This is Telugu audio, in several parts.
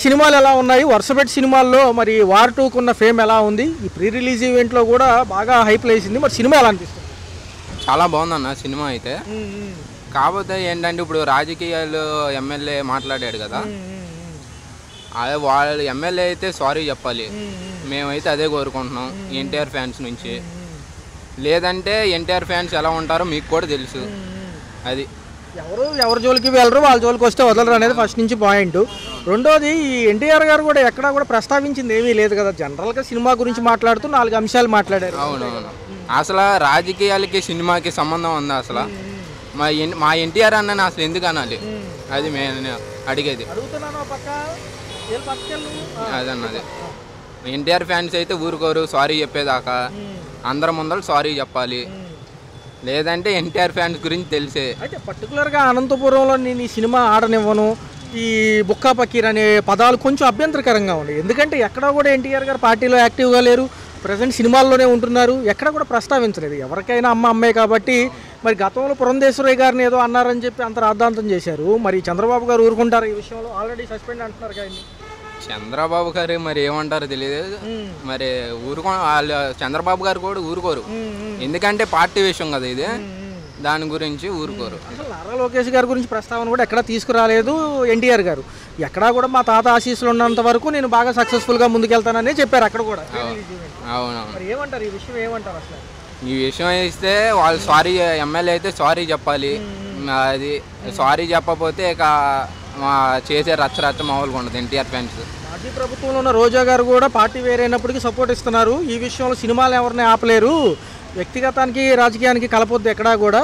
సినిమాలు ఎలా ఉన్నాయి? వరుసపెట్టి సినిమాల్లో మరి వార్ 2 ఉన్న ఫేమ్ ఎలా ఉంది? ఈ ప్రీ రిలీజ్ ఈవెంట్లో కూడా బాగా హైప్ లేసింది. మరి సినిమా ఎలా అనిపిస్తుంది? చాలా బాగుందన్న సినిమా అయితే. కాకపోతే ఏంటంటే ఇప్పుడు రాజకీయాలు ఎమ్మెల్యే మాట్లాడాడు కదా, అదే వాళ్ళు ఎమ్మెల్యే అయితే సారీ చెప్పాలి. మేమైతే అదే కోరుకుంటున్నాం ఎన్టీఆర్ ఫ్యాన్స్ నుంచి. లేదంటే ఎన్టీఆర్ ఫ్యాన్స్ ఎలా ఉంటారో మీకు కూడా తెలుసు. అది ఎవరి జోలికి వెళ్ళరు, వాళ్ళ జోలికి వస్తే వదలరు అనేది ఫస్ట్ నుంచి పాయింట్. రెండోది, ఈ ఎన్టీఆర్ గారు కూడా ఎక్కడా కూడా ప్రస్తావించింది ఏమీ లేదు కదా. జనరల్గా సినిమా గురించి మాట్లాడుతూ 4 అంశాలు మాట్లాడారు. అవునవును. అసలు రాజకీయాలకి సినిమాకి సంబంధం ఉందా అసలు? మా ఎన్టీఆర్ అన్నని అసలు ఎందుకు అనాలి? అది నేను అడిగేది. అదన్నది ఎన్టీఆర్ ఫ్యాన్స్ అయితే ఊరుకోరు సారీ చెప్పేదాకా. అందరి ముందర సారీ చెప్పాలి, లేదంటే ఎన్టీఆర్ ఫ్యాన్స్ గురించి తెలిసే. అయితే పర్టికులర్గా అనంతపురంలో నేను ఈ సినిమా ఆడనివ్వను, ఈ బుక్కా పకీర్ అనే పదాలు కొంచెం అభ్యంతరకరంగా ఉన్నాయి. ఎందుకంటే ఎక్కడా కూడా ఎన్టీఆర్ గారు పార్టీలో యాక్టివ్గా లేరు, ప్రజెంట్ సినిమాల్లోనే ఉంటున్నారు, ఎక్కడ కూడా ప్రస్తావించలేదు. ఎవరికైనా అమ్మాయి కాబట్టి మరి గతంలో పురంధేశ్వరయ్య గారిని ఏదో అన్నారని చెప్పి అంత రాద్ధాంతం చేశారు. మరి చంద్రబాబు గారు ఊరుకుంటారు ఈ విషయంలో? ఆల్రెడీ సస్పెండ్ అంటున్నారు కానీ చంద్రబాబు గారు మరి ఏమంటారో తెలియదు. మరి వాళ్ళు చంద్రబాబు గారు కూడా ఊరుకోరు, ఎందుకంటే పార్టీ విషయం కదా ఇది, దాని గురించి ఊరుకోరు. అసలు నారా లోకేష్ గారి గురించి ప్రస్తావన కూడా ఎక్కడా తీసుకురాలేదు ఎన్టీఆర్ గారు. ఎక్కడా కూడా మా తాత ఆశీస్సులు ఉన్నంత వరకు నేను బాగా సక్సెస్ఫుల్గా ముందుకెళ్తానని చెప్పారు అక్కడ కూడా. అవునవును. మరి ఏమంటారు ఈ విషయం? ఏమంటారు అసలు ఈ విషయం ఇస్తే వాళ్ళు సారీ, ఎమ్మెల్యే అయితే సారీ చెప్పాలి. అది సారీ చెప్పకపోతే ఇక చేసే రచ్చ మామూలుగా ఉండదు ఎన్టీఆర్ ఫ్యాన్స్. మాజీ ప్రభుత్వంలో ఉన్న రోజా గారు కూడా పార్టీ వేరైనప్పటికీ సపోర్ట్ ఇస్తున్నారు. ఈ విషయంలో సినిమాలు ఎవరిని ఆపలేరు, వ్యక్తిగతానికి రాజకీయానికి కలపొద్దు ఎక్కడా కూడా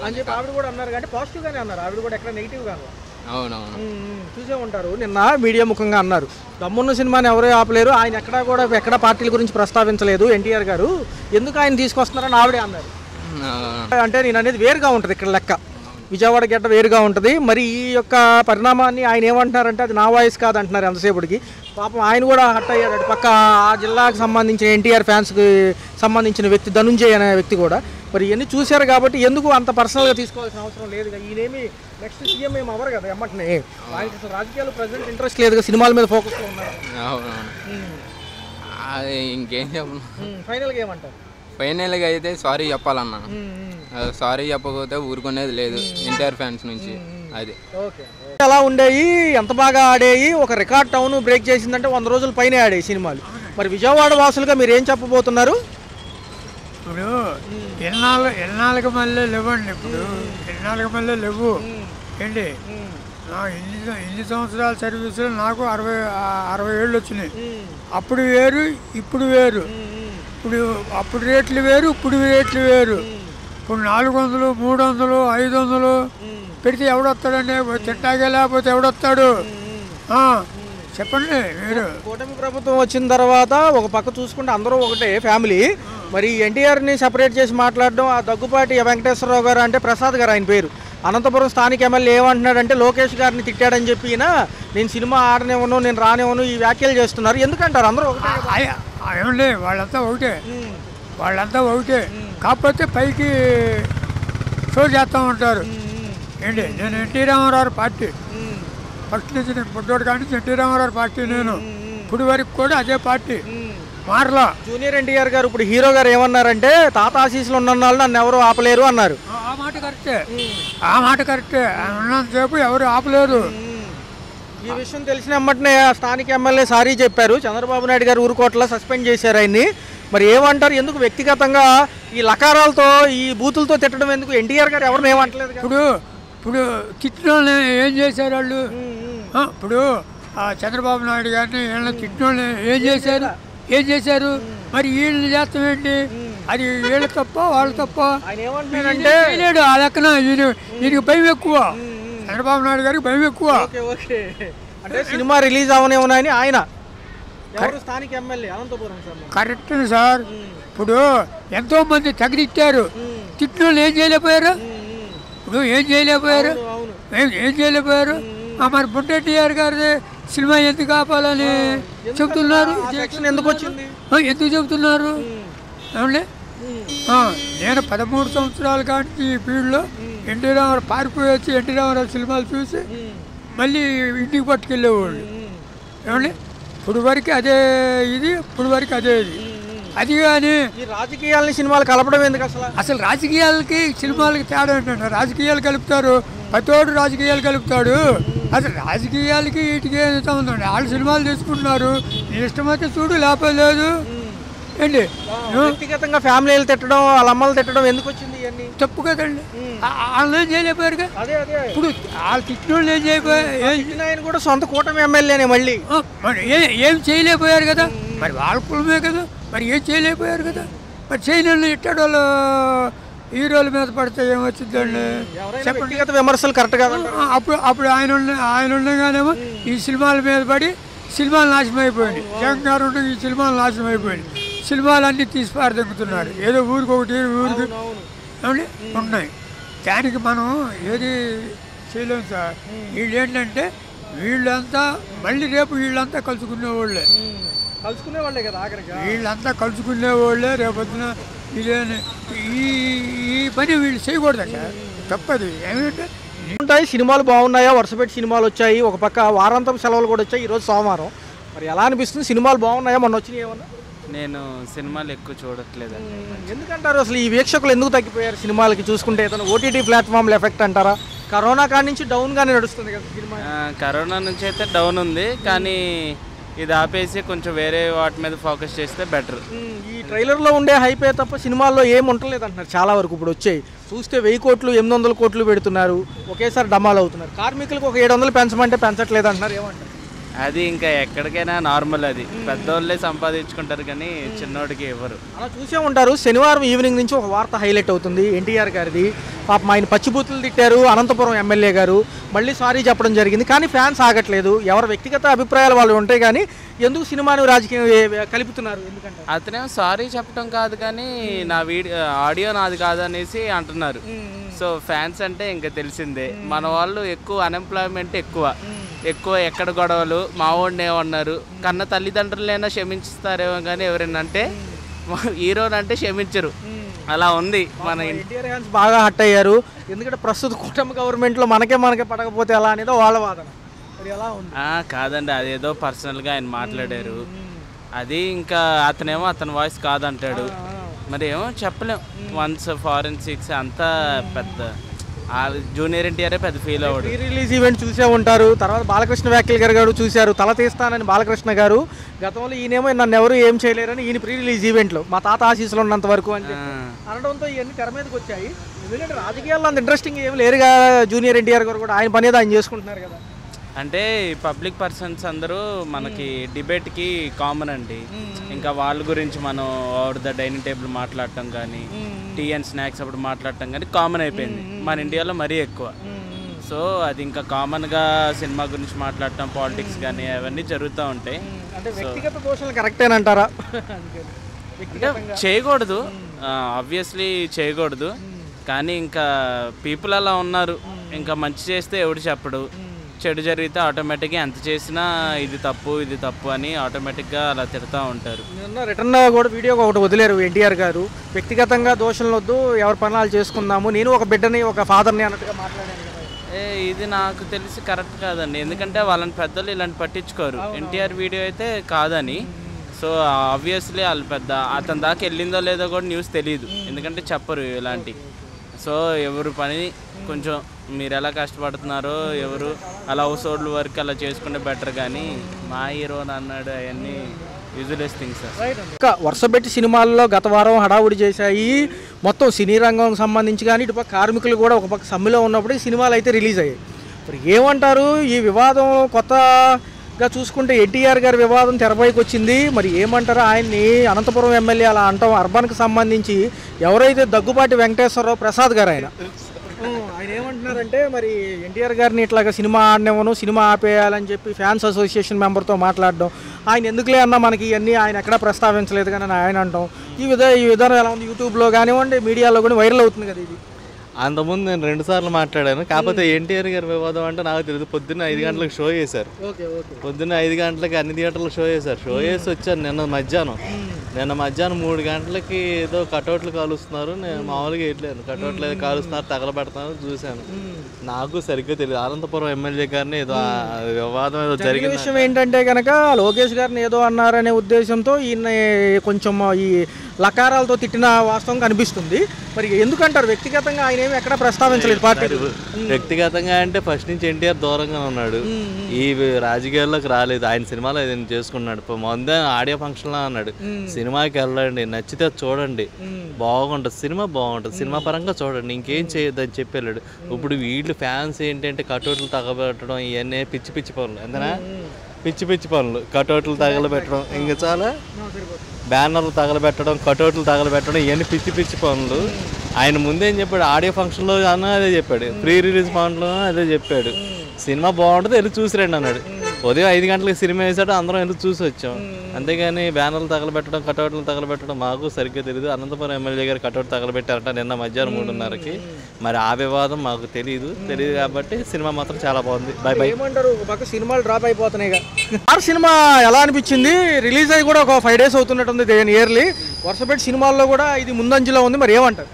అని చెప్పి ఆవిడ కూడా అన్నారు. కానీ పాజిటివ్గానే అన్నారు, ఆవిడ కూడా ఎక్కడ నెగిటివ్గా అన్నారు. అవునవును, చూసే ఉంటారు. నిన్న మీడియా ముఖంగా అన్నారు, దమ్మున్న సినిమాని ఎవరూ ఆపలేరు, ఆయన ఎక్కడా పార్టీల గురించి ప్రస్తావించలేదు ఎన్టీఆర్ గారు, ఎందుకు ఆయన తీసుకొస్తున్నారని ఆవిడే అన్నారు. అంటే నేను అనేది వేరుగా ఉంటుంది ఇక్కడ లెక్క, విజయవాడ గడ్డ వేరుగా ఉంటుంది. మరి ఈ యొక్క పరిణామాన్ని ఆయన ఏమంటున్నారంటే అది నా వాయిస్ కాదు అంటున్నారు ఎంతసేపటికి. పాపం ఆయన కూడా హట్ అయ్యాడు. అటు పక్క ఆ జిల్లాకు సంబంధించిన ఎన్టీఆర్ ఫ్యాన్స్కి సంబంధించిన వ్యక్తి ధనుంజయ్ అనే వ్యక్తి కూడా. మరి ఇవన్నీ చూశారు కాబట్టి ఎందుకు అంత పర్సనల్గా తీసుకోవాల్సిన అవసరం లేదు. ఈయనేమి నెక్స్ట్ సీఎం ఏమి అవ్వరు కదా ఎమ్మటనే. ఆయనకి అసలు రాజకీయాలు ప్రజెంట్ ఇంట్రెస్ట్ లేదు, సినిమాల మీద ఫోకస్లో ఉన్నారు. ఇంకేం చెప్పను. ఫైనల్గా ఏమంటారు? ఫైనల్గా అయితే సారీ చెప్పాలన్నా, సారీ చెప్పకపోతే ఊరుకునేది లేదు ఎన్టీఆర్ ఫ్యాన్స్ నుంచి. అది ఎలా ఉండేవి, ఎంత బాగా ఆడేవి, ఒక రికార్డ్ టౌన్ బ్రేక్ చేసిందంటే 100 రోజుల పైనే ఆడే సినిమాలు. మరి విజయవాడ వాసులుగా మీరు ఏం చెప్పబోతున్నారు? ఇప్పుడు ఎన్నాళ్ళకి మళ్ళీ లేవండి, ఇప్పుడు ఎన్నాళ్ళకి మళ్ళీ లేవు ఏంటి. ఇన్ని సంవత్సరాల సర్వీసులు నాకు 60 ఏళ్ళు వచ్చినాయి. అప్పుడు వేరు ఇప్పుడు వేరు. అప్పుడు రేట్లు వేరు, ఇప్పుడు రేట్లు వేరు. ఇప్పుడు 400, 300, 500 పెడితే ఎవడొస్తాడండి? తిట్టాగే లేకపోతే ఎవడొస్తాడు? చెప్పండి మీరు. కూటమి ప్రభుత్వం వచ్చిన తర్వాత ఒక పక్క చూసుకుంటే అందరూ ఒకటే ఫ్యామిలీ. మరి ఎన్టీఆర్ని సెపరేట్ చేసి మాట్లాడడం, ఆ దగ్గుపాటి వెంకటేశ్వరరావు గారు అంటే ప్రసాద్ గారు ఆయన పేరు, అనంతపురం స్థానిక ఎమ్మెల్యే ఏమంటున్నాడంటే లోకేష్ గారిని తిట్టాడని చెప్పి నేను సినిమా ఆడనివ్వను, నేను రానివ్వను ఈ వ్యాఖ్యలు చేస్తున్నారు. ఎందుకంటారు? అందరూ ఒకటే ఏమండి, వాళ్ళంతా ఒకటే. కాకపోతే పైకి షో చేస్తూ ఉంటారు ఏంటి. నేను ఎన్టీ రామారావు పార్టీ ఫస్ట్ నుంచి, నేను పుట్టోడు కానీ ఎన్టీ రామారావు పార్టీ. నేను ఇప్పుడు వరకు కూడా అదే పార్టీ, మారలా. జూనియర్ ఎన్టీఆర్ గారు ఇప్పుడు హీరో గారు ఏమన్నారంటే తాత ఆశీస్సులు ఉన్న వాళ్ళు నన్ను ఎవరు ఆపలేరు అన్నారు. ఆ మాట కరెక్టే. ఉన్నంతసేపు ఎవరు ఆపలేరు. ఈ విషయం తెలిసిన వెంటనే స్థానిక ఎమ్మెల్యే సారీ చెప్పారు. చంద్రబాబు నాయుడు గారు ఊరుకోట్లా సస్పెండ్ చేశారు ఆయన్ని. మరి ఏమంటారు? ఎందుకు వ్యక్తిగతంగా ఈ లకారాలతో ఈ బూతులతో తిట్టడం ఎందుకు? ఎన్టీఆర్ గారు ఎవరిని ఏమంటలేదు. ఇప్పుడు తిట్టిన ఏం చేశారు వాళ్ళు? ఇప్పుడు చంద్రబాబు నాయుడు గారిని వీళ్ళని తిట్టిన ఏం చేశారు? మరి వీళ్ళని చేస్తామేంటి? అది వీళ్ళ తప్ప వాళ్ళ తప్ప లేడు. ఆ లెక్కన ఈయనకి భయం ఎక్కువ, చంద్రబాబు నాయుడు గారికి భయం ఎక్కువ. అంటే సినిమా రిలీజ్ అవనేమోనని ఆయన స్థానిక ఎమ్మెల్యే అనంతపురం. Correct sir. ఇప్పుడు ఎంతో మంది తగిలిచ్చారు, తిట్టిన ఏం చేయలేకపోయారు. మరి బుడ్డెన్టీఆర్ గారి సినిమా ఎందుకు ఆపాలని చెబుతున్నారు. ఎందుకు చెబుతున్నారు? ఏమండి, నేను 13 సంవత్సరాల కానీ ఈ ఫీల్డ్లో ఎన్టీ రామారావు పారిపోయి వచ్చి ఎన్టీ రామారావు సినిమాలు చూసి మళ్ళీ ఇంటికి పట్టుకెళ్ళేవాళ్ళు ఏమండి ఇప్పుడు వరకు అదే ఇది, ఇప్పుడు వరకు అదే ఇది. అది కానీ ఈ రాజకీయాలని సినిమాలు కలపడం ఎందుకు అసలు? అసలు రాజకీయాలకి సినిమాలకి తేడా ఏంటంటే రాజకీయాలు కలుపుతారు, ప్రతోడు రాజకీయాలు కలుపుతాడు. అసలు రాజకీయాలకి వీటికి ఏదైతే ఉందండి, వాళ్ళు సినిమాలు తీసుకుంటున్నారు, నీ ఇష్టమైతే చూడు, లేకపోలేదు ఏంటి. వ్యక్తిగతంగా ఫ్యామిలీలు తిట్టడం, వాళ్ళ అమ్మలు తిట్టడం ఎందుకు వచ్చింది ఇవన్నీ? తప్పు కదండి, వాళ్ళని ఏం చేయలేకపోయారుగా. అదే అదే ఇప్పుడు వాళ్ళు తిట్టిన వాళ్ళు ఏం చేయకపోయారు, ఆయన కూడా సొంత కూటమి ఎమ్మెల్యేనే మళ్ళీ. మరి ఏం చేయలేకపోయారు కదా, మరి వాళ్ళ కులమే కదా, మరి ఏం చేయలేకపోయారు కదా. మరి చేయని ఇట్టాడు వాళ్ళు హీరోల మీద పడితే ఏమొచ్చిందండి చెప్పండి. వ్యక్తిగత విమర్శలు కరెక్ట్ కదా. అప్పుడు ఆయన ఉండగానేమో ఈ సినిమాల మీద పడి సినిమాలు నాశనం అయిపోయింది. జగన్ గారు ఉంటే ఈ సినిమాలు నాశనం అయిపోయింది. సినిమాలు అన్నీ తీసి పారదెక్కుతున్నారు, ఏదో ఊరికి ఒకటి ఊరికి ఏమండి ఉన్నాయి. దానికి మనం ఏది చేయలేము సార్. వీళ్ళు ఏంటంటే వీళ్ళంతా మళ్ళీ రేపు వీళ్ళంతా కలుసుకునేవాళ్ళే, వీళ్ళంతా కలుసుకునేవాళ్ళే రేపొద్దున. ఇదేని ఈ పని వీళ్ళు చేయకూడదు సార్, తప్పది. ఏమిటంటే ఉంటాయి సినిమాలు బాగున్నాయా, వరుసపెట్టి సినిమాలు వచ్చాయి, ఒక పక్క వారాంతం సెలవులు కూడా వచ్చాయి, ఈరోజు సోమవారం. మరి ఎలా అనిపిస్తుంది? సినిమాలు బాగున్నాయా, మొన్న వచ్చినాయి ఏమన్నా? నేను సినిమాలు ఎక్కువ చూడట్లేదండి. ఎందుకంటారు అసలు ఈ వీక్షకులు ఎందుకు తగ్గిపోయారు సినిమాలకి? చూసుకుంటే ఏదైనా ఓటీటీ ప్లాట్ఫామ్ల ఎఫెక్ట్ అంటారా? కరోనా కాడి నుంచి డౌన్గానే నడుస్తుంది కదా సినిమా. కరోనా నుంచి అయితే డౌన్ ఉంది, కానీ ఇది ఆపేసి కొంచెం వేరే వాటి మీద ఫోకస్ చేస్తే బెటర్. ఈ ట్రైలర్లో ఉండే హైపే తప్ప సినిమాల్లో ఏం ఉండలేదు అంటున్నారు చాలా వరకు. ఇప్పుడు వచ్చాయి చూస్తే 1000 కోట్లు 800 కోట్లు పెడుతున్నారు, ఒకేసారి డమాలు అవుతున్నారు. కార్మికులకు ఒక 700 పెంచమంటే పెంచట్లేదు అంటున్నారు, ఏమంటారు? అది ఇంకా ఎక్కడికైనా నార్మల్, అది పెద్దోళ్ళే సంపాదించుకుంటారు కానీ చిన్నోడికి ఇవ్వరు. అలా చూసే ఉంటారు. శనివారం ఈవినింగ్ నుంచి ఒక వార్త హైలైట్ అవుతుంది ఎన్టీఆర్ గారిది. పాపం ఆయన పచ్చిబూతులు తిట్టారు అనంతపురం ఎమ్మెల్యే గారు, మళ్ళీ సారీ చెప్పడం జరిగింది, కానీ ఫ్యాన్స్ ఆగట్లేదు. ఎవరి వ్యక్తిగత అభిప్రాయాలు వాళ్ళు ఉంటాయి, కానీ ఎందుకు సినిమాను రాజకీయం కలుపుతున్నారు? ఎందుకంటే అతనేమో సారీ చెప్పడం కాదు, కానీ నా ఆడియో నాది కాదనేసి అంటున్నారు. సో ఫ్యాన్స్ అంటే ఇంకా తెలిసిందే, మన వాళ్ళు ఎక్కువ అన్ఎంప్లాయ్మెంట్ ఎక్కువ ఎక్కడ గొడవలు, మా వాడిని ఏమన్నారు కన్న తల్లిదండ్రులైనా క్షమించుతారేమో కానీ ఎవరైనా అంటే హీరోని అంటే క్షమించరు. అలా ఉంది మన ఎన్టీఆర్ ఫ్యాన్స్ బాగా హట్ అయ్యారు. ఎందుకంటే ప్రస్తుత కూటమి గవర్నమెంట్లో మనకే పడకపోతే ఎలా అనేది వాళ్ళ వాదన. మరి ఎలా ఉంది? కాదండి, అదేదో పర్సనల్గా ఆయన మాట్లాడారు, అది ఇంకా అతనేమో అతని వాయిస్ కాదంటాడు. మరి ఏమో చెప్పలేం. వన్స్ ఫారెన్సిక్స్ అంతా పెద్ద జూనియర్ ఎన్టీఆర్ పెద్ద ఫీల్ అవ్వడు. రిలీజ్ ఈవెంట్ చూసే ఉంటారు. తర్వాత బాలకృష్ణ వ్యాఖ్యలు గారు చూశారు, తల తీస్తానని బాలకృష్ణ గారు. గతంలో ఈయనేమో నన్ను ఎవరు ఏం చేయలేరని ఈయన ప్రీ రిలీజ్ ఈవెంట్లో మా తాత ఆశీస్సులు ఉన్నంత వరకు అని అనడంతో ఇవన్నీ తెర మీదకి వచ్చాయి. ఎందుకంటే రాజకీయాల్లో అంత ఇంట్రెస్టింగ్ ఏం లేరుగా. జూనియర్ ఎన్టీఆర్ గారు కూడా ఆయన పని ఏదో ఆయన చేసుకుంటున్నారు కదా. అంటే పబ్లిక్ పర్సన్స్ అందరూ మనకి డిబేట్కి కామన్ అండి. ఇంకా వాళ్ళ గురించి మనం ఓవర్ ద డైనింగ్ టేబుల్ మాట్లాడటం కానీ, టీ అండ్ స్నాక్స్ అప్పుడు మాట్లాడటం కానీ కామన్ అయిపోయింది మన ఇండియాలో మరీ ఎక్కువ. సో అది ఇంకా కామన్గా సినిమా గురించి మాట్లాడటం, పాలిటిక్స్ కానీ అవన్నీ జరుగుతూ ఉంటాయి. వ్యక్తిగత దోషాలు కరెక్టేనంటారా? అంటే చేయకూడదు, ఆబ్వియస్లీ చేయకూడదు, కానీ ఇంకా పీపుల్ అలా ఉన్నారు. ఇంకా మంచి చేస్తే ఎవడు చెప్పడు, చెడు జరిగితే ఆటోమేటిక్గా ఎంత చేసినా ఇది తప్పు అని ఆటోమేటిక్గా అలా తిడుతూ ఉంటారు. నిన్న రిటర్న్ కూడా వీడియో ఒకటి వదిలేరు ఎన్టీఆర్ గారు. వ్యక్తిగతంగా దోషాలు వద్దు, ఎవరి పనులు చేసుకుందాము, నేను ఒక బిడ్డని ఒక ఫాదర్ని అన్నట్టుగా మాట్లాడాను. ఇది నాకు తెలిసి కరెక్ట్ కాదండి, ఎందుకంటే వాళ్ళని పెద్దలు ఇలాంటి పట్టించుకోరు. ఎన్టీఆర్ వీడియో అయితే కాదని, సో ఆబ్వియస్లీ వాళ్ళు పెద్ద అతని దాకా వెళ్ళిందో లేదో కూడా న్యూస్ తెలియదు, ఎందుకంటే చెప్పరు ఇలాంటి. సో ఎవరు పని కొంచెం మీరు ఎలా కష్టపడుతున్నారో ఎవరు అలా హౌస్ హోల్డ్ వర్క్ అలా చేసుకుంటే బెటర్, కానీ మా హీరో అన్నాడు అవన్నీ యూజ్లెస్ థింగ్స్. వరుసపెట్టి సినిమాల్లో గత వారం హడావుడి చేశాయి మొత్తం సినీ రంగంకి సంబంధించి, కానీ ఇటుపక్క కార్మికులు కూడా ఒక పక్క సమ్మెలో ఉన్నప్పుడు ఈ సినిమాలు అయితే రిలీజ్ అయ్యాయి. మరి ఏమంటారు ఈ వివాదం? కొత్తగా చూసుకుంటే ఎన్టీఆర్ గారి వివాదం తెరపైకి వచ్చింది. మరి ఏమంటారు ఆయన్ని? అనంతపురం ఎమ్మెల్యే అలా అంటాం. అర్బన్కి సంబంధించి ఎవరైతే దగ్గుబాటి వెంకటేశ్వరరావు ప్రసాద్ గారు ఆయన ఏమంటున్నారంటే, మరి ఎన్టీఆర్ గారిని ఇట్లాగా సినిమా ఆడనివ్వను, సినిమా ఆపేయాలని చెప్పి ఫ్యాన్స్ అసోసియేషన్ మెంబర్తో మాట్లాడడం, ఆయన ఎందుకులే అన్నా మనకి ఇవన్నీ ఆయన ఎక్కడా ప్రస్తావించలేదు కానీ ఆయన అంటాం. ఈ విధానం ఎలా ఉంది? యూట్యూబ్లో కానివ్వండి, మీడియాలో కూడా వైరల్ అవుతుంది కదా ఇది. అంతకుముందు నేను 2 సార్లు మాట్లాడాను, కాకపోతే ఎన్టీఆర్ గారి వివాదం అంటే నాకు తెలియదు. పొద్దున్న 5 గంటలకు షో చేశారు, పొద్దున్న 5 గంటలకి అన్ని థియేటర్లకు షో చేశారు. షో చేసి వచ్చాను నిన్న మధ్యాహ్నం. నిన్న మధ్యాహ్నం 3 గంటలకి ఏదో కటౌట్లు కాలుస్తున్నారు. నేను మామూలుగా వేయట్లేదు, కటౌట్లు ఏదో కాలుస్తున్నారు, తగలబెడుతున్నారు చూశాను. నాకు సరిగ్గా తెలియదు. అనంతపురం ఎమ్మెల్యే గారిని ఏదో వివాదం ఏదో జరిగిన విషయం ఏంటంటే కనుక లోకేష్ గారిని ఏదో అన్నారనే ఉద్దేశంతో ఈయన కొంచెం ఈ లకారాలతో తిట్టిన వాస్తవం కనిపిస్తుంది. మరి ఎందుకంటారు? వ్యక్తిగతంగా ఆయన ఏమి ఎక్కడ ప్రస్తావించలేదు పార్టీ. వ్యక్తిగతంగా అంటే ఫస్ట్ నుంచి ఎన్టీఆర్ దూరంగా ఉన్నాడు, ఈ రాజకీయాల్లోకి రాలేదు. ఆయన సినిమాలో ఏదైనా చేసుకున్నాడు. ముందే ఆడియో ఫంక్షన్లో అన్నాడు, సినిమాకి వెళ్ళండి, నచ్చితే చూడండి, బాగుంటుంది, సినిమా బాగుంటుంది, సినిమా పరంగా చూడండి, ఇంకేం చేయొద్దు అని చెప్పి వెళ్ళాడు. ఇప్పుడు వీళ్ళు ఫ్యాన్స్ ఏంటంటే కటౌట్లు తగబెట్టడం ఇవన్నీ పిచ్చి పిచ్చి పనులు, అంతేనా? పిచ్చి పిచ్చి పనులు, కటౌట్లు తగలబెట్టడం, ఇంకా చాలా బ్యానర్లు తగలబెట్టడం, కటౌట్లు తగలబెట్టడం, ఇవన్నీ పిచ్చి పిచ్చి పనులు. ఆయన ముందేం చెప్పాడు, ఆడియో ఫంక్షన్లో అన్న అదే చెప్పాడు, ప్రీ రిలీజ్ ఫంక్షన్లో అదే చెప్పాడు, సినిమా బాగుంటుంది వెళ్ళి చూసి రండి అన్నాడు. ఉదయం 5 గంటలకు సినిమా వేసాడు, అందరం వెళ్ళి చూసి వచ్చాం. అంతేగాని బ్యానర్లు తగలబెట్టడం, కటౌట్లు తగలబెట్టడం మాకు సరిగ్గా తెలియదు. అనంతపురం ఎమ్మెల్యే గారు కటౌట్ తగలబెట్టారట నిన్న మధ్యాహ్నం 3:30కి. మరి ఆ వివాదం మాకు తెలియదు కాబట్టి సినిమా మాత్రం చాలా బాగుంది. By by. ఏమంటారు? ఒక పక్క సినిమాలు డ్రాప్ అయిపోతున్నాయి. ఆర్ సినిమా ఎలా అనిపించింది? రిలీజ్ అయ్యి కూడా ఒక 5 days అవుతున్నట్టుంది ఇయర్లీ. వరుసపెట్టి సినిమాల్లో కూడా ఇది ముందంజలో ఉంది. మరి ఏమంటారు?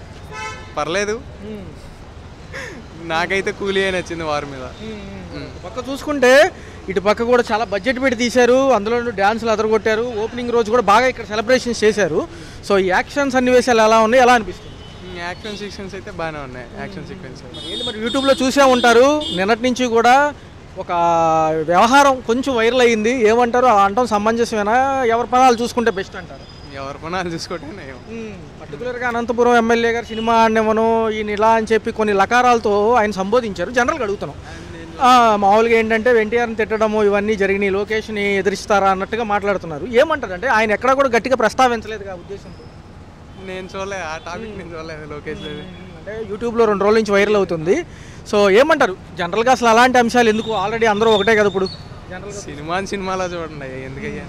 పర్లేదు, నాకైతే కూలీ నచ్చింది వారి మీద. పక్క చూసుకుంటే ఇటు పక్క కూడా చాలా బడ్జెట్ పెట్టి తీశారు, అందులో డ్యాన్సులు అదరగొట్టారు, ఓపెనింగ్ రోజు కూడా బాగా ఇక్కడ సెలబ్రేషన్స్ చేశారు. సో ఈ యాక్షన్ సన్నివేశాలు ఎలా ఉన్నాయి, ఎలా అనిపిస్తుంది? యాక్షన్ సీక్వెన్స్ అయితే బాగానే ఉన్నాయి. యాక్షన్ సీక్వెన్స్ ఏంటి మరి యూట్యూబ్లో చూసే ఉంటారు, నిన్నటి నుంచి కూడా ఒక వ్యవహారం కొంచెం వైరల్ అయ్యింది. ఏమంటారు? అంటాం సమంజసమేనా? ఎవరి పనాలు చూసుకుంటే బెస్ట్ అంటారు? ఎవరి పనాలు చూసుకుంటే పర్టికులర్గా అనంతపురం ఎమ్మెల్యే గారు సినిమా ఆడినవను ఈయన ఇలా అని చెప్పి కొన్ని లకారాలతో ఆయన సంబోధించారు. జనరల్గా అడుగుతున్నాం, మామూలుగా ఏంటంటే ఎన్టీఆర్ని తిట్టడము ఇవన్నీ జరిగినాయి, లోకేష్ని ఎదిరిస్తారా అన్నట్టుగా మాట్లాడుతున్నారు. ఏమంటారు అంటే ఆయన ఎక్కడా కూడా గట్టిగా ప్రస్తావించలేదు ఆ ఉద్దేశంతో. నేను చూడలేదు ఆ టాపిక్, నేను చూడలేదు. లోకేష్ అంటే యూట్యూబ్లో 2 రోజుల నుంచి వైరల్ అవుతుంది. సో ఏమంటారు జనరల్గా అసలు అలాంటి అంశాలు ఎందుకు? ఆల్రెడీ అందరూ ఒకటే కదా ఇప్పుడు. సినిమాలో చూడండి ఎందుకయ్యా,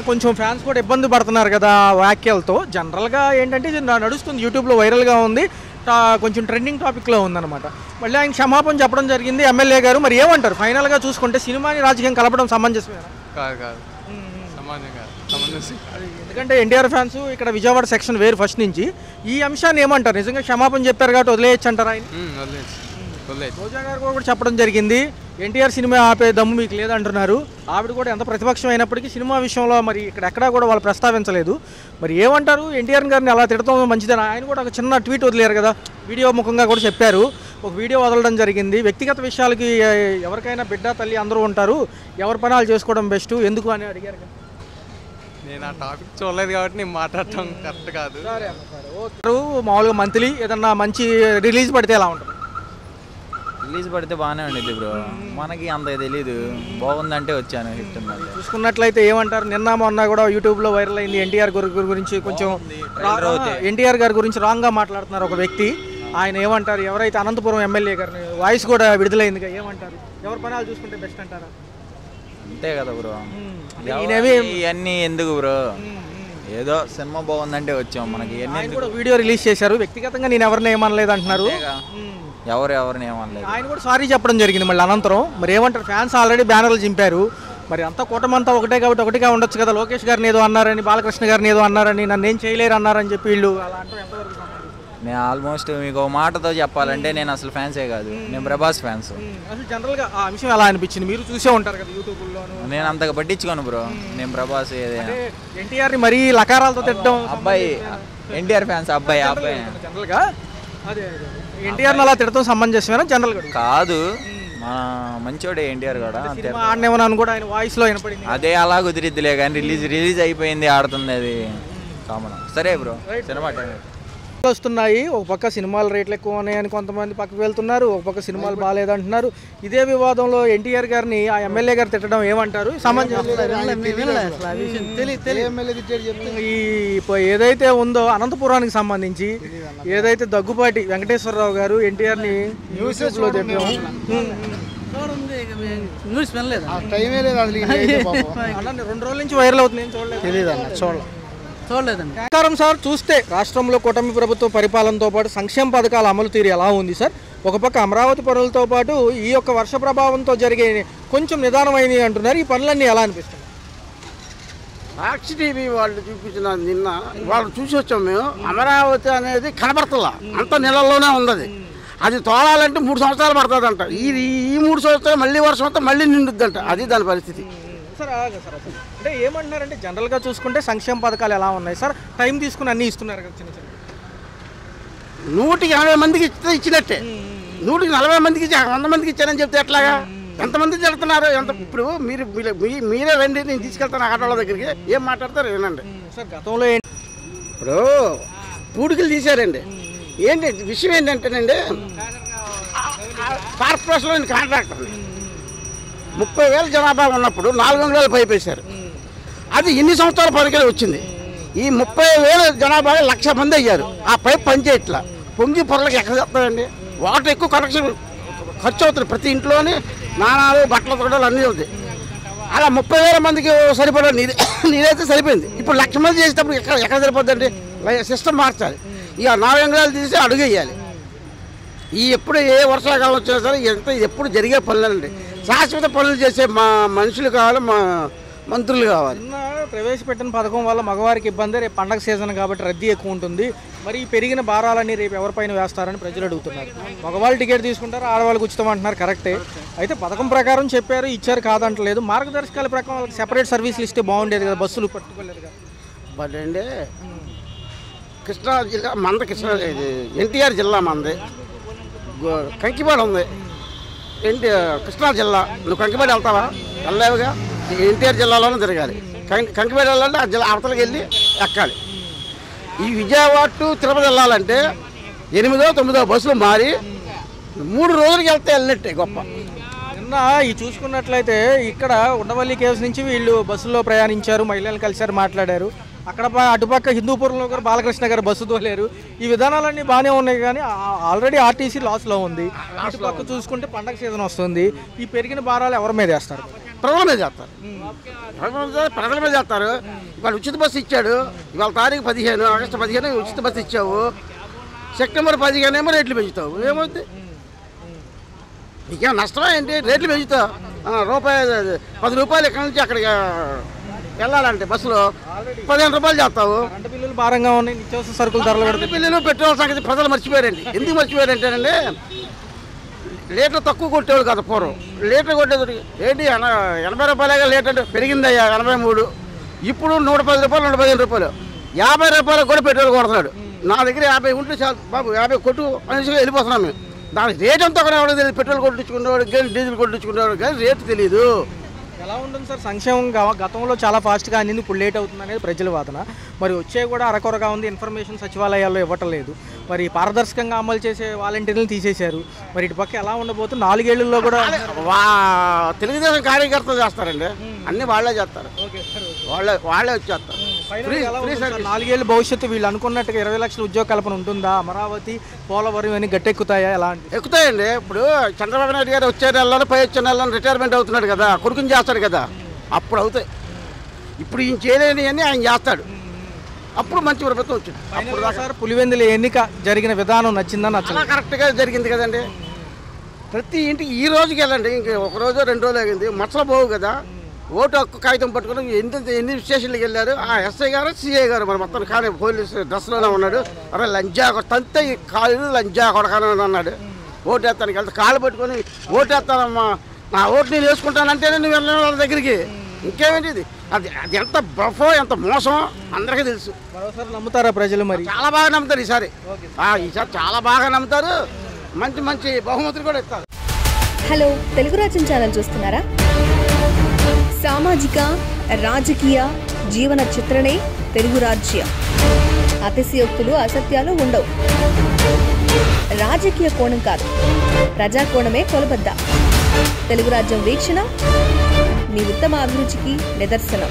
కొంచెం ఫ్యాన్స్ కూడా ఇబ్బంది పడుతున్నారు కదా వ్యాఖ్యలతో. జనరల్గా ఏంటంటే ఇది నడుస్తుంది, యూట్యూబ్లో వైరల్గా ఉంది, కొంచెం ట్రెండింగ్ టాపిక్లో ఉందన్నమాట. మళ్ళీ ఆయన క్షమాపణ చెప్పడం జరిగింది ఎమ్మెల్యే గారు. మరి ఏమంటారు? ఫైనల్గా చూసుకుంటే సినిమాని రాజకీయం కలపడం సమంజసమేనా? కాదు, సమాజం కాదు, సమంజసం. ఎందుకంటే ఎన్టీఆర్ ఫ్యాన్స్ ఇక్కడ విజయవాడ సెక్షన్ వేరు ఫస్ట్ నుంచి. ఈ అంశాన్ని ఏమంటారు? నిజంగా క్షమాపణ చెప్పారు కాబట్టి వదిలేయచ్చు అంటారా ఆయన? రోజా గారు కూడా చెప్పడం జరిగింది, ఎన్టీఆర్ సినిమా ఆపే దమ్ము మీకు లేదంటున్నారు. ఆవిడ కూడా ఎంత ప్రతిపక్షం అయినప్పటికీ సినిమా విషయంలో మరి ఇక్కడ ఎక్కడా కూడా వాళ్ళు ప్రస్తావించలేదు. మరి ఏమంటారు? ఎన్టీఆర్ గారిని అలా తిడతాం మంచిదని ఆయన కూడా ఒక చిన్న ట్వీట్ వదిలేరు కదా, వీడియో ముఖంగా కూడా చెప్పారు, ఒక వీడియో వదలడం జరిగింది. వ్యక్తిగత విషయాలకి ఎవరికైనా బిడ్డ తల్లి అందరూ ఉంటారు, ఎవరి పనాలు చేసుకోవడం బెస్ట్ ఎందుకు అని అడిగారు కదా. నేను ఆ టాపిక్ చూడలేదు కాబట్టి నేను మాట్లాడటం కరెక్ట్ కాదు. మామూలుగా మంత్లీ ఏదన్నా మంచి రిలీజ్ పడితే ఎలా ఉంటుంది? రిలీజ్ పడితే బాగానే ఉండేది బ్రో, మనకి అంత తెలీదు, బాగుందంటే వచ్చాను హిట్ ఉందంటే. చూసుకున్నట్లయితే ఏమంటారు? నిన్న మొన్న కూడా యూట్యూబ్లో వైరల్ అయింది ఎన్టీఆర్ గురించి కొంచెం ఎన్టీఆర్ గారి గురించి రాంగ్గా మాట్లాడుతున్నారు ఒక వ్యక్తి. ఆయన ఏమంటారు? ఎవరైతే అనంతపురం ఎమ్మెల్యే గారిని వాయిస్ కూడా విడుదలైంది, ఏమంటారు? ఎవరి పనాలు చూసుకుంటే బెస్ట్ అంటారా? అంతే కదా బ్రో, ఇవన్నీ ఎందుకు బ్రో, ఏదో సినిమా బాగుందంటే వచ్చాం, మనకి కూడా వీడియో రిలీజ్ చేశారు. వ్యక్తిగతంగా నేను ఎవరిని ఏమనలేదు అంటున్నారు. ఎవరిని ఏమనలేదు. ఆయన కూడా సారీ చెప్పడం జరిగింది మళ్ళీ అనంతరం. మరి ఏమంటారు? ఫ్యాన్స్ ఆల్రెడీ బ్యానర్లు చింపారు, మరి అంతా కూటమంతా ఒకటే కాబట్టి ఒకటిగా ఉండొచ్చు కదా. లోకేష్ గారిని ఏదో అన్నారని, బాలకృష్ణ గారిని ఏదో అన్నారని, నన్ను ఏం చేయలేరు అన్నారని చెప్పి వీళ్ళు అలా అంటారు. ఎంతవరకు నేను ఆల్మోస్ట్ మీకు మాటతో చెప్పాలంటే నేను అసలు ఫ్యాన్సే కాదు, నేను ప్రభాస్ ఫ్యాన్స్. అసలు జనరల్గా ఆ అంశం ఎలా అనిపించింది? మీరు చూసే ఉంటారు కదా యూట్యూబ్లోను. నేను అంతగా పట్టించుకోను బ్రో, నేను ప్రభాస్ ఎన్టీఆర్ని మరీ లకారాలతో తిట్టడం. అబ్బాయి ఎన్టీఆర్ ఫ్యాన్స్, అబ్బాయి జనరల్గా అదే ఎన్టీఆర్ని అలా తిడతాం సమంజసమేనా? జనరల్గా కాదు, మన మంచోడే ఎన్టీఆర్ కూడా. ఆడనేమని కూడా ఆయన వాయిస్లో వినపడింది. అదే అలా కుదిరిద్దిలే కానీ రిలీజ్ అయిపోయింది, ఆడుతుంది, అది కామన్. సరే బ్రో, సినిమా టైం వస్తున్నాయి. ఒక పక్క సినిమాల రేట్లు ఎక్కువ ఉన్నాయని కొంతమంది పక్కకు వెళ్తున్నారు, ఒక పక్క సినిమాలు బాగాలేదంటున్నారు. ఇదే వివాదంలో ఎన్టీఆర్ గారిని ఆ ఎమ్మెల్యే గారు తిట్టడం ఏమంటారు? ఏదైతే ఉందో అనంతపురానికి సంబంధించి ఏదైతే దగ్గుపాటి వెంకటేశ్వరరావు గారు ఎన్టీఆర్ని న్యూస్లో తిట్టడం, న్యూస్ వినలేదు, 2 రోజుల నుంచి వైరల్ అవుతుంది. నేను చూడలేదు. నమస్కారం సార్. చూస్తే రాష్ట్రంలో కూటమి ప్రభుత్వ పరిపాలనతో పాటు సంక్షేమ పథకాల అమలు తీరు ఎలా ఉంది సార్? ఒక పక్క అమరావతి పనులతో పాటు ఈ యొక్క వర్ష ప్రభావంతో జరిగే కొంచెం నిదానమైనవి అంటున్నారు. ఈ పనులన్నీ ఎలా అనిపిస్తుంది? సాక్షి టీవీ వాళ్ళు చూపించిన నిన్న వాళ్ళు చూసి వచ్చాం మేము. అమరావతి అనేది కనబడతలా, అంత నెలల్లోనే ఉంది. అది తోలాలంటే 3 సంవత్సరాలు పడుతుందంట. ఈ 3 సంవత్సరాలు మళ్ళీ వర్షం వస్తే మళ్ళీ నిండుద్దంట. అది దాని పరిస్థితి. సార్ అంటే ఏమంటున్నారంటే జనరల్గా చూసుకుంటే సంక్షేమ పథకాలు ఎలా ఉన్నాయి సార్, టైం తీసుకుని అన్నీ ఇస్తున్నారు కదా చిన్న చిన్న. 180 మందికి ఇచ్చినట్టే, 140 మందికి 100 మందికి ఇచ్చారని చెప్తే ఎట్లాగా? ఎంతమంది జరుగుతున్నారు? ఇప్పుడు మీరే రండి, నేను తీసుకెళ్తాను ఆటోల దగ్గరికి. ఏం మాట్లాడతారు ఏనండి సార్. గతంలో ఇప్పుడు పూడికలు తీశారండి. ఏంటి విషయం ఏంటంటేనండి, కార్పొరేషన్లో కాంట్రాక్టర్ 30,000 జనాభా ఉన్నప్పుడు 400 పైప్ వేశారు. అది ఎన్ని సంవత్సరాల పనికిలో వచ్చింది. ఈ 30,000 జనాభా 1,00,000 మంది అయ్యారు. ఆ పైప్ పనిచేయట్లా. పొంగి పొరలకు ఎక్కడ చెప్తారండి? వాటర్ ఎక్కువ కనెక్షన్ ఖర్చు అవుతుంది. ప్రతి ఇంట్లోనే నాణాలు, బట్టలు తొడలు అన్నీ అవుతాయి. అలా 30,000 మందికి సరిపడా నీరైతే సరిపోయింది. ఇప్పుడు 1,00,000 మంది చేసేటప్పుడు ఎక్కడ సరిపోద్దండి? సిస్టమ్ మార్చాలి. ఇక 4 అంగుళాలు తీసి అడుగేయాలి. ఎప్పుడు ఏ వర్షాకాలం వచ్చినా సరే ఎప్పుడు జరిగే పనులండి. శాశ్వత పనులు చేసే మా మనుషులు కావాలి, మా మంత్రులు కావాలి. ప్రవేశపెట్టిన పథకం వల్ల మగవారికి ఇబ్బంది. రేపు పండగ సీజన్ కాబట్టి రద్దీ ఎక్కువ ఉంటుంది. మరి ఈ పెరిగిన భారాలన్నీ రేపు ఎవరిపైన వేస్తారని ప్రజలు అడుగుతున్నారు. మగవాళ్ళు టికెట్ తీసుకుంటారు, ఆడవాళ్ళకి ఉచితం అంటున్నారు. కరెక్టే. అయితే పథకం ప్రకారం చెప్పారు, ఇచ్చారు కాదంటలేదు. మార్గదర్శకాల ప్రకారం వాళ్ళకి సెపరేట్ సర్వీసులు ఇస్తే బాగుండేది కదా, బస్సులు పట్టుకోలేదు కదా. బట్ అండి కృష్ణా జిల్లా మంద, ఎన్టీఆర్ జిల్లా మంది, కంకిపాడు ఉంది. కృష్ణా జిల్లా. నువ్వు కంకిపాడు వెళ్తావా? వెళ్ళలేవుగా. ఎన్టీఆర్ జిల్లాలోనే తిరగాలి. కంకిపాడు వెళ్ళాలంటే ఆ జిల్లా అవతలకి వెళ్ళి ఎక్కాలి. ఈ విజయవాడ టు తిరుపతి వెళ్ళాలంటే 8దో 9దో బస్సులు మారి 3 రోజులకి వెళ్తే వెళ్ళినట్టే గొప్ప. నిన్న ఈ చూసుకున్నట్లయితే ఇక్కడ ఉండవల్లి కేవ్స్ నుంచి వీళ్ళు బస్సులో ప్రయాణించారు, మహిళలు కలిసారు, మాట్లాడారు. అక్కడ అటుపక్క హిందూపురంలో కూడా బాలకృష్ణ గారు బస్సు తోలేరు. ఈ విధానాలన్నీ బాగానే ఉన్నాయి, కానీ ఆల్రెడీ ఆర్టీసీ లాస్లో ఉంది. అటుపక్క చూసుకుంటే పండగ సీజన్ వస్తుంది. ఈ పెరిగిన భారాలు ఎవరి మీద వేస్తారు? ప్రజల మీద చేస్తారు. ప్రజల మీద చేస్తారు. ఇవాళ ఉచిత బస్సు ఇచ్చాడు. ఇవాళ తారీఖు 15, ఆగస్టు 15 ఉచిత బస్సు ఇచ్చావు. సెప్టెంబర్ 15 రేట్లు పెంచుతావు. ఏమవుతుంది? నీకేమో నష్టమా ఏంటి? రేట్లు పెంచుతావు. ₹10 ఇక్కడి నుంచి అక్కడికి వెళ్ళాలంటే బస్సులో 15 రూపాయలు చేస్తావు. కరెంటు బిల్లులు భారంగా ఉన్నాయి, నిత్యావసర సరుకులు ధరలు కరెంటు బిల్లులు, పెట్రోల్ సంగతి ప్రజలు మర్చిపోయారండి. ఎందుకు మర్చిపోయారంటేనండి, లీటర్ తక్కువ కొట్టేవాడు కదా పూర్వం. లీటర్ కొట్టేది ఏంటి 80 రూపాయలుగా లీటర్ పెరిగిందయ్యా 83. ఇప్పుడు 110 రూపాయలు, 115 రూపాయలు. 50 రూపాయలకు కూడా పెట్రోల్ కొడుతున్నాడు. నా దగ్గర 50 ఉంటే చాలు బాబు, 50 కొట్టు అనేసి వెళ్ళిపోతున్నాం మేము. దానికి రేట్ అంతా కూడా ఎవడో తెలియదు. పెట్రోల్ కొట్టించుకునేవాడు కానీ, డీజిల్ కొట్టించుకునేవాడు కానీ రేటు తెలియదు. ఎలా ఉంటుంది సార్ సంక్షేమం? గతంలో చాలా ఫాస్ట్గా అందింది, ఇప్పుడు లేట్ అవుతుంది అనేది ప్రజల వాదన. మరి వచ్చే కూడా అరకొరగా ఉంది. ఇన్ఫర్మేషన్ సచివాలయాల్లో ఇవ్వటం లేదు. మరి పారదర్శకంగా అమలు చేసే వాలంటీర్లను తీసేశారు. మరి ఇటు పక్క ఎలా ఉండబోతుంది? 4 ఏళ్లలో కూడా తెలుగుదేశం కార్యకర్తలు చేస్తారండి. అన్ని వాళ్ళే చేస్తారు. వాళ్ళే వచ్చేస్తారు. 4 ఏళ్ళ భవిష్యత్తు వీళ్ళు అనుకున్నట్టుగా 20 లక్షల ఉద్యోగ కల్పన ఉంటుందా? అమరావతి, పోలవరం అని గట్టెక్కుతాయా? ఎలా ఎక్కుతాయండి. ఇప్పుడు చంద్రబాబు నాయుడు గారు వచ్చే నెలలో, పై వచ్చే నెలలో రిటైర్మెంట్ అవుతున్నాడు కదా, కొడుకుని చేస్తాడు కదా, అప్పుడు అవుతాయి. ఇప్పుడు ఈయన చేయలేని అని ఆయన చేస్తాడు. అప్పుడు మంచి ప్రభుత్వం వచ్చింది. అప్పుడు సార్ పులివెందుల ఎన్నిక జరిగిన విధానం నచ్చిందా? చాలా కరెక్ట్గా జరిగింది కదండి. ప్రతి ఇంటికి ఈ రోజుకి వెళ్ళండి, ఇంక 1 రోజు 2 రోజులు అయింది, మచ్చలు పోవు కదా. ఓటు హక్కు కాగితం పట్టుకుని ఎన్ని స్టేషన్లకు వెళ్ళారు. ఆ ఎస్ఐ గారు, సిఐ గారు మరి మొత్తం కానీ పోలీసు డ్రెస్లోనే ఉన్నాడు. అరే లంజా తంతే కాలు లంజా కొడకాని అన్నాడు. ఓటు వేస్తానికి వెళ్తే కాళ్ళు పట్టుకొని ఓటు వేస్తానమ్మా, నా ఓటు నేను వేసుకుంటానంటేనే నువ్వు వెళ్ళిన వాళ్ళ దగ్గరికి. ఇంకేమేంటి అది ఎంత బఫో, ఎంత మోసం అందరికీ తెలుసు. మరోసారి నమ్ముతారా ప్రజలు? మరి చాలా బాగా నమ్ముతారు ఈసారి. చాలా బాగా నమ్ముతారు. మంచి మంచి బహుమతులు కూడా ఇస్తారు. హలో, తెలుగు రాజ్యం ఛానల్ చూస్తున్నారా? సామాజిక, రాజకీయ, జీవన చిత్రణే తెలుగు రాజ్యం. అతిశయోక్తులు, అసత్యాలు ఉండవు. రాజకీయ కోణం కాదు, ప్రజా కోణమే కొలబద్ద. తెలుగు రాజ్యం వీక్షణ మీ ఉత్తమ అభిరుచికి నిదర్శనం.